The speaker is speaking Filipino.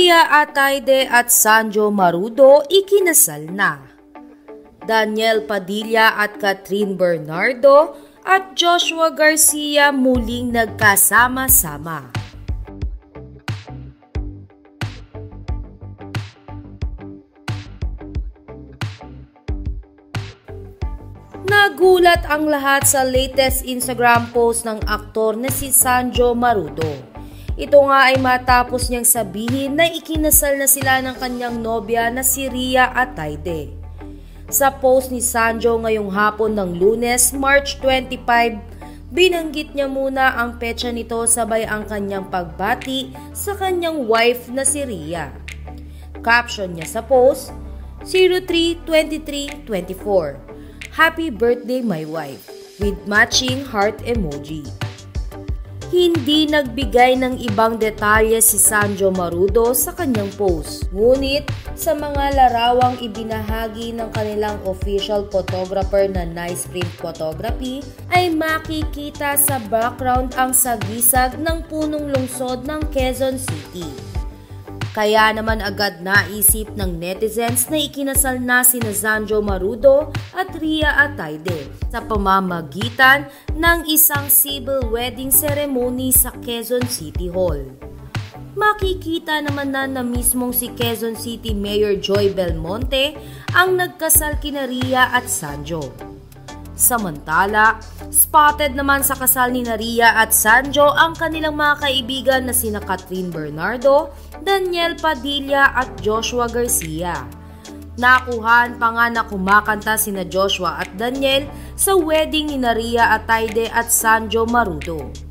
Ria Atayde at Sanjo Marudo ikinasal na. Daniel Padilla at Catherine Bernardo at Joshua Garcia muling nagkasama-sama. Nagulat ang lahat sa latest Instagram post ng aktor na si Sanjo Marudo. Ito nga ay matapos niyang sabihin na ikinasal na sila ng kanyang nobya na si Ria Atayde. Sa post ni Sanjo ngayong hapon ng Lunes, March 25, binanggit niya muna ang petsa nito sabay ang kanyang pagbati sa kanyang wife na si Ria. Caption niya sa post, 03-23-24, Happy birthday my wife, with matching heart emoji. Hindi nagbigay ng ibang detalye si Sanjo Marudo sa kanyang post. Ngunit sa mga larawang ibinahagi ng kanilang official photographer na Nice Print Photography ay makikita sa background ang sagisag ng punong lungsod ng Quezon City. Kaya naman agad naisip ng netizens na ikinasal na sina Sanjo Marudo at Ria Atayde sa pamamagitan ng isang civil wedding ceremony sa Quezon City Hall. Makikita naman na mismong si Quezon City Mayor Joy Belmonte ang nagkasal kina Ria at Sanjo. Samantala, spotted naman sa kasal ni Ria at Sanjo ang kanilang mga kaibigan na sina Catherine Bernardo, Daniel Padilla at Joshua Garcia. Nakuhaan pa nga na kumakanta sina Joshua at Daniel sa wedding ni Ria Atayde at Sanjo Marudo.